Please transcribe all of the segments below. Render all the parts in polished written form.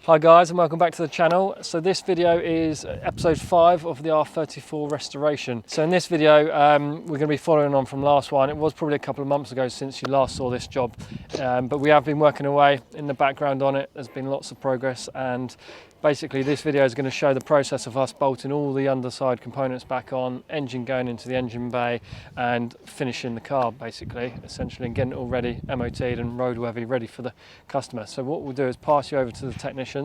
Hi guys and welcome back to the channel. So this video is episode 5 of the R34 restoration. So in this video we're going to be following on from last one. It was probably a couple of months ago since you last saw this job, but we have been working away in the background on it. There's been lots of progress, and basically this video is going to show the process of us bolting all the underside components back on, engine going into the engine bay and finishing the car basically, essentially, and getting it all ready, MOT'd and roadworthy, ready for the customer. So what we'll do is pass you over to the technicians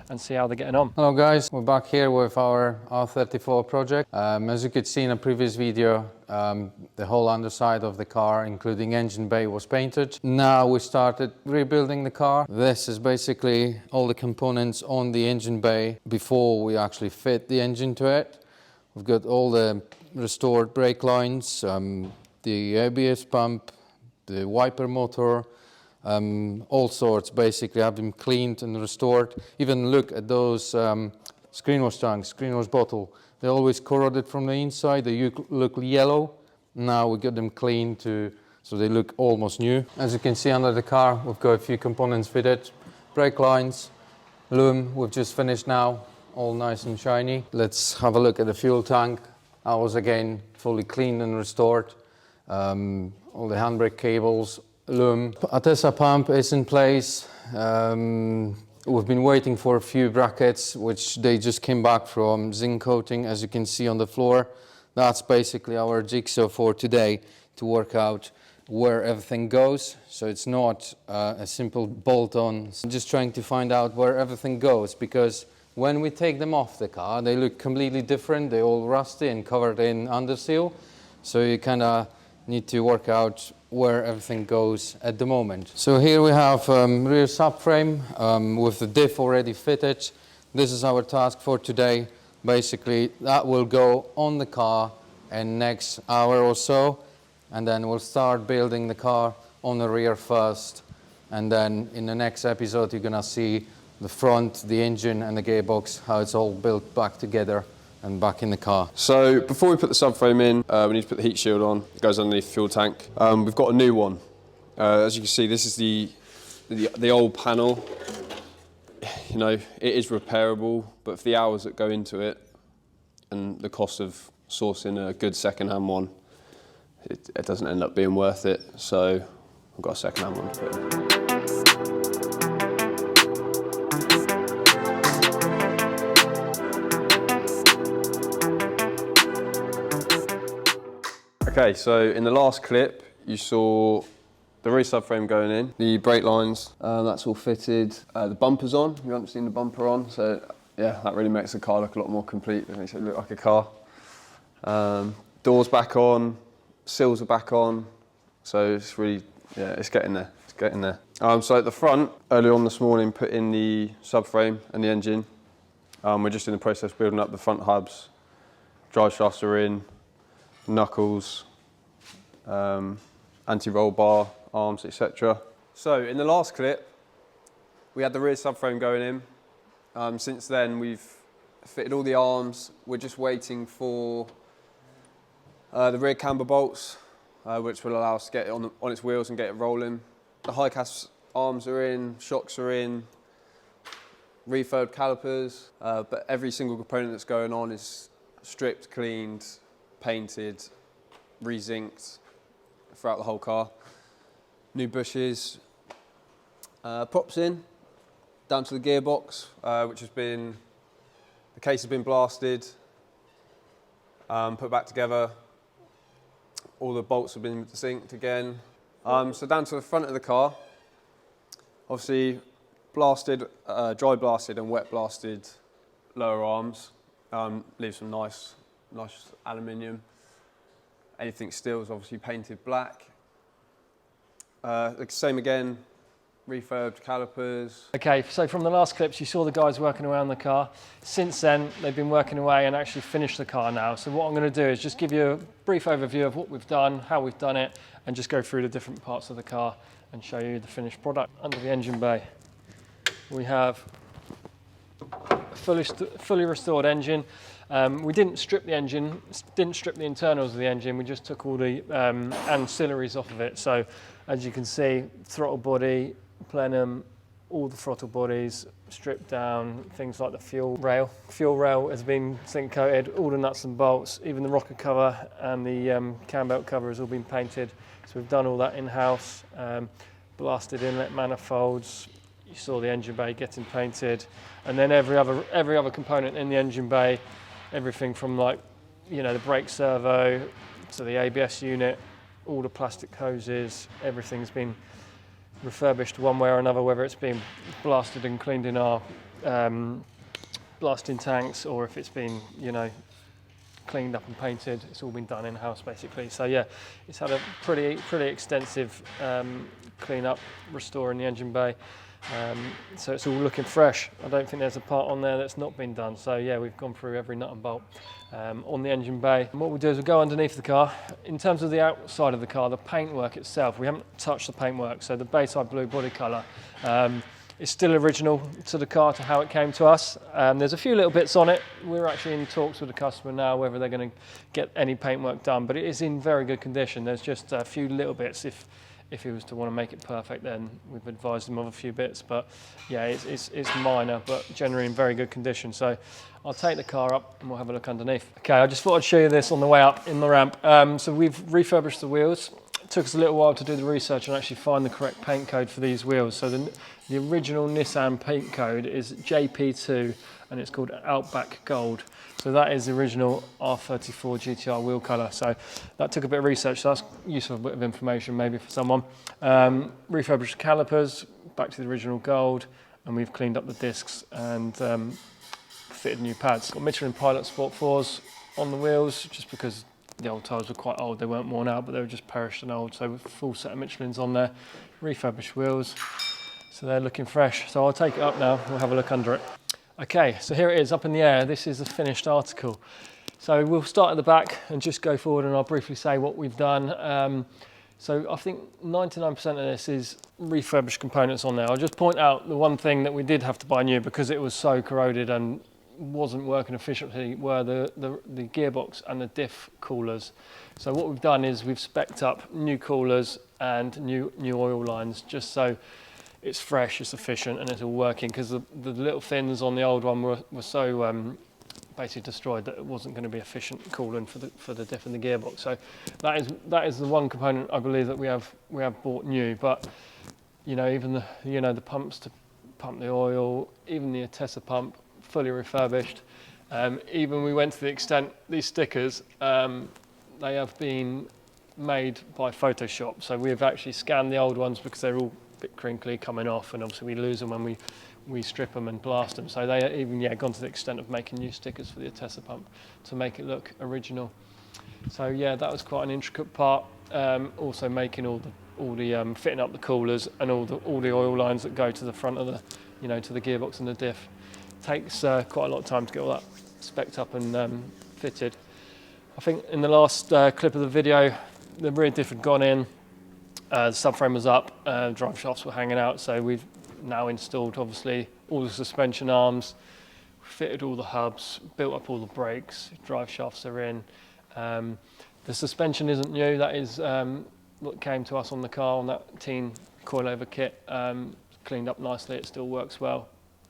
and see how they're getting on. Hello guys, we're back here with our R34 project. As you could see in a previous video, the whole underside of the car, including engine bay, was painted. Now we started rebuilding the car. This is basically all the components on the engine bay before we actually fit the engine to it. We've got all the restored brake lines, the ABS pump, the wiper motor, all sorts basically have been cleaned and restored. Even look at those screen wash tanks, screen wash bottle. They're always corroded from the inside, they look yellow. Now we got them cleaned so they look almost new. As you can see under the car, we've got a few components fitted. Brake lines, loom, we've just finished now, all nice and shiny. Let's have a look at the fuel tank. That was again fully cleaned and restored. All the handbrake cables, loom. Atesa pump is in place. We've been waiting for a few brackets, which they just came back from zinc coating, as you can see on the floor. That's basically our jigsaw for today, to work out where everything goes. So it's not a simple bolt-on. I'm just trying to find out where everything goes, because when we take them off the car, they look completely different. They're all rusty and covered in underseal. So you kind of need to work out where everything goes at the moment. So here we have rear subframe with the diff already fitted. This is our task for today. Basically that will go on the car in next hour or so, and then we'll start building the car on the rear first, and then in the next episode you're gonna see the front, the engine and the gearbox, how it's all built back together and back in the car. So before we put the subframe in, we need to put the heat shield on. It goes underneath the fuel tank. We've got a new one. As you can see, this is the old panel. You know, it is repairable, but for the hours that go into it and the cost of sourcing a good second-hand one, it doesn't end up being worth it. So I've got a second-hand one to put in. Okay, so in the last clip, you saw the rear subframe going in, the brake lines, that's all fitted. The bumper's on, you haven't seen the bumper on, so yeah, that really makes the car look a lot more complete. It makes it look like a car. Doors back on, sills are back on, so it's really, yeah, it's getting there, it's getting there. So at the front, early on this morning, put in the subframe and the engine. We're just in the process of building up the front hubs. Drive shafts are in, knuckles, anti-roll bar, arms, etc. So in the last clip, we had the rear subframe going in. Since then, we've fitted all the arms. We're just waiting for the rear camber bolts, which will allow us to get it on its wheels and get it rolling. The high cast arms are in, shocks are in, refurbed calipers, but every single component that's going on is stripped, cleaned, painted, re-zinced throughout the whole car. New bushes, props in, down to the gearbox, which has been, the case has been blasted, put back together. All the bolts have been synced again. So down to the front of the car, obviously blasted, dry blasted and wet blasted lower arms. Leave some nice aluminium. Anything steel is obviously painted black. Same again, refurbed calipers. Okay, so from the last clips you saw the guys working around the car. Since then they've been working away and actually finished the car now. So what I'm going to do is just give you a brief overview of what we've done, how we've done it, and just go through the different parts of the car and show you the finished product. Under the engine bay we have a fully restored engine. We didn't strip the engine, didn't strip the internals of the engine, we just took all the ancillaries off of it. So as you can see, throttle body, plenum, all the throttle bodies stripped down, things like the fuel rail. Fuel rail has been zinc coated, all the nuts and bolts, even the rocker cover and the cam belt cover has all been painted. So we've done all that in-house, blasted inlet manifolds. You saw the engine bay getting painted, and then every other component in the engine bay, everything from like, you know, the brake servo to the ABS unit, all the plastic hoses, everything's been refurbished one way or another, whether it's been blasted and cleaned in our blasting tanks, or if it's been, you know, cleaned up and painted. It's all been done in-house basically. So yeah, it's had a pretty extensive clean up, restoring the engine bay. So it's all looking fresh. I don't think there's a part on there that's not been done. So yeah, we've gone through every nut and bolt on the engine bay. And what we'll do is we'll go underneath the car. In terms of the outside of the car, the paintwork itself, we haven't touched the paintwork. So the Bayside blue body colour is still original to the car, to how it came to us. There's a few little bits on it. We're actually in talks with the customer now whether they're going to get any paintwork done, but it is in very good condition. There's just a few little bits. If he was to want to make it perfect, then we've advised him of a few bits, but yeah, it's minor, but generally in very good condition. So I'll take the car up and we'll have a look underneath. Okay, I just thought I'd show you this on the way up in the ramp. So we've refurbished the wheels. It took us a little while to do the research and actually find the correct paint code for these wheels. So the original Nissan paint code is JP2 and it's called Outback Gold. So that is the original R34 GTR wheel colour. So that took a bit of research, so that's useful bit of information maybe for someone. Refurbished calipers, back to the original gold, and we've cleaned up the discs and fitted new pads. Got Michelin Pilot Sport 4s on the wheels, just because the old tyres were quite old. They weren't worn out, but they were just perished and old. So with a full set of Michelins on there, refurbished wheels. So they're looking fresh. So I'll take it up now, we'll have a look under it. Okay, so here it is up in the air. This is the finished article. So we'll start at the back and just go forward, and I'll briefly say what we've done. So I think 99% of this is refurbished components on there. I'll just point out the one thing that we did have to buy new because it was so corroded and wasn't working efficiently were the gearbox and the diff coolers. So what we've done is we've spec'd up new coolers and new oil lines, just so it's fresh, it's efficient, and it's all working, because the little fins on the old one were so basically destroyed that it wasn't going to be efficient cooling for the diff and the gearbox. So that is the one component I believe that we have bought new. But you know, even the pumps to pump the oil, even the Attessa pump, fully refurbished. Even we went to the extent, these stickers, they have been made by Photoshop. So we have actually scanned the old ones because they're all bit crinkly coming off, and obviously we lose them when we strip them and blast them. So they even gone to the extent of making new stickers for the Attessa pump to make it look original. So yeah, that was quite an intricate part. Also making all the fitting up the coolers and all the oil lines that go to the front of the to the gearbox and the diff. Takes quite a lot of time to get all that spec'd up and fitted. I think in the last clip of the video, the rear diff had gone in. The subframe was up, drive shafts were hanging out, so we've now installed obviously all the suspension arms, fitted all the hubs, built up all the brakes, drive shafts are in. The suspension isn't new, that is what came to us on the car on that teen coilover kit. Cleaned up nicely, it still works well.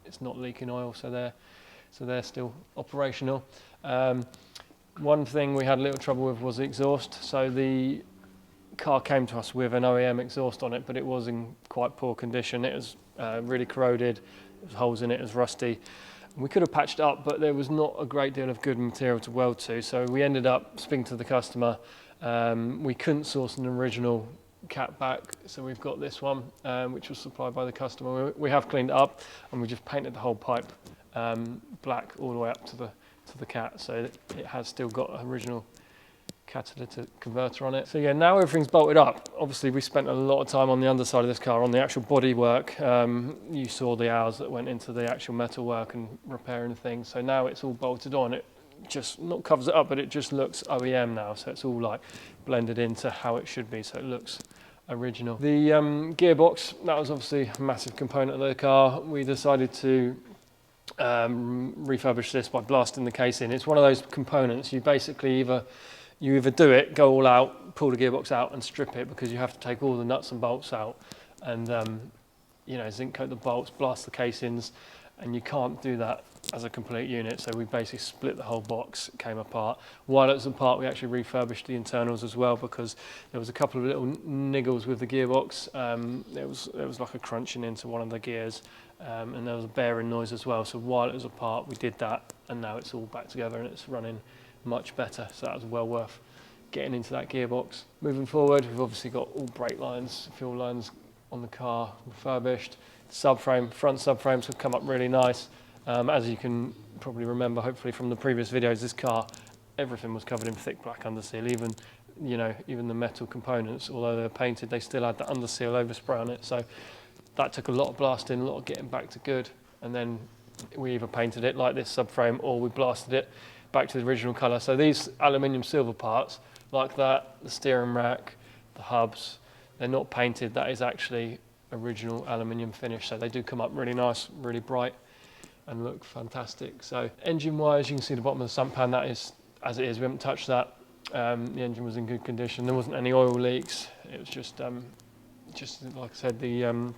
It's not leaking oil, so they're still operational. One thing we had a little trouble with was the exhaust. So the car came to us with an OEM exhaust on it, but it was in quite poor condition. It was really corroded, there was holes in it, it was rusty. We could have patched it up, but there was not a great deal of good material to weld to, so we ended up speaking to the customer. We couldn't source an original cat back, so we've got this one, which was supplied by the customer. We have cleaned it up, and we just painted the whole pipe black all the way up to the cat, so it has still got an original catalytic converter on it. So yeah, now everything's bolted up. Obviously we spent a lot of time on the underside of this car, on the actual body work. You saw the hours that went into the actual metal work and repairing things. So now it's all bolted on. It just not covers it up, but it just looks OEM now. So it's all like blended into how it should be. So it looks original. The gearbox, that was obviously a massive component of the car. We decided to refurbish this by blasting the case in. It's one of those components you basically either do it, go all out, pull the gearbox out and strip it, because you have to take all the nuts and bolts out, and you know, zinc coat the bolts, blast the casings, and you can't do that as a complete unit. So we basically split the whole box, it came apart. While it was apart, we actually refurbished the internals as well, because there was a couple of little niggles with the gearbox. There was like a crunching into one of the gears, and there was a bearing noise as well. So while it was apart, we did that, and now it's all back together and it's running much better. So that was well worth getting into that gearbox. Moving forward, we've obviously got all brake lines, fuel lines on the car refurbished. Subframe, front subframes have come up really nice. As you can probably remember, hopefully from the previous videos, this car, everything was covered in thick black underseal. Even, you know, even the metal components, although they're painted, they still had the underseal overspray on it. So that took a lot of blasting, a lot of getting back to good. And then we either painted it like this subframe, or we blasted it back to the original colour. So these aluminium silver parts, like that, the steering rack, the hubs, they're not painted. That is actually original aluminium finish. So they do come up really nice, really bright, and look fantastic. So engine wise, you can see the bottom of the sump pan, that is as it is. We haven't touched that. The engine was in good condition. There wasn't any oil leaks. It was just like I said, the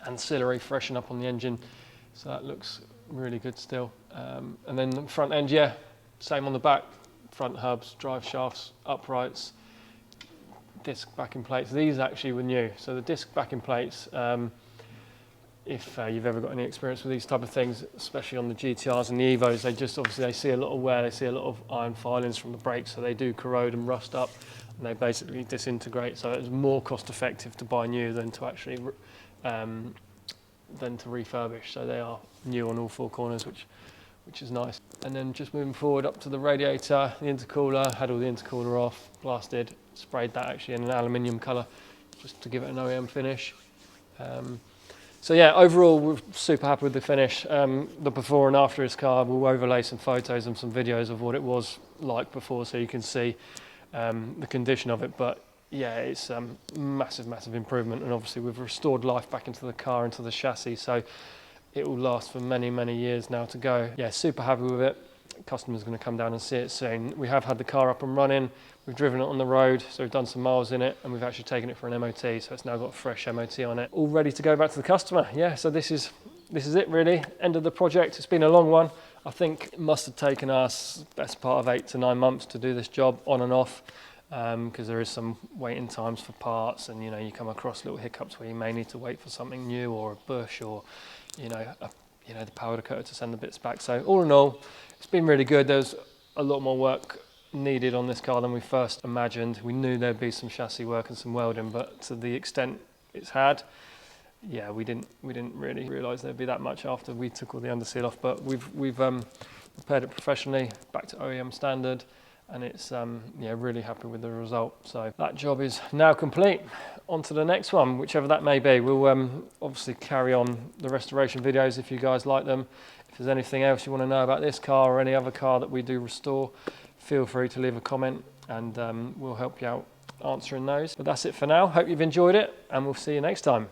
ancillary freshen up on the engine. So that looks really good still. And then the front end, yeah, same on the back. Front hubs, drive shafts, uprights, disc backing plates. These actually were new. So the disc backing plates, if you've ever got any experience with these type of things, especially on the GTRs and the Evos, they see a lot of wear, they see a lot of iron filings from the brakes, so they do corrode and rust up, and they basically disintegrate. So it's more cost effective to buy new than to actually refurbish. So they are new on all four corners, which is nice. And then just moving forward up to the radiator, the intercooler, had all the intercooler off, blasted, sprayed that actually in an aluminium colour just to give it an OEM finish. So yeah, overall we're super happy with the finish. The before and after this car, we'll overlay some photos and some videos of what it was like before, so you can see the condition of it. But yeah, it's massive improvement, and obviously we've restored life back into the car, into the chassis, so it will last for many years now to go. Yeah, super happy with it. Customer's going to come down and see it soon. We have had the car up and running. We've driven it on the road, so we've done some miles in it, and we've actually taken it for an MOT, so it's now got a fresh MOT on it. All ready to go back to the customer. Yeah, so this is it really. End of the project. It's been a long one. I think it must have taken us best part of 8 to 9 months to do this job on and off, because there is some waiting times for parts, and you know, you come across little hiccups where you may need to wait for something new, or a bush, or the powder coater to send the bits back. So all in all, it's been really good. There's a lot more work needed on this car than we first imagined. We knew there'd be some chassis work and some welding, but to the extent it's had, yeah, we didn't really realise there'd be that much after we took all the underseal off. But we've prepared it professionally, back to OEM standard, and it's really happy with the result. So that job is now complete. On to the next one, whichever that may be. We'll obviously carry on the restoration videos if you guys like them. If there's anything else you want to know about this car or any other car that we do restore, feel free to leave a comment, and we'll help you out answering those. But that's it for now. Hope you've enjoyed it, and we'll see you next time.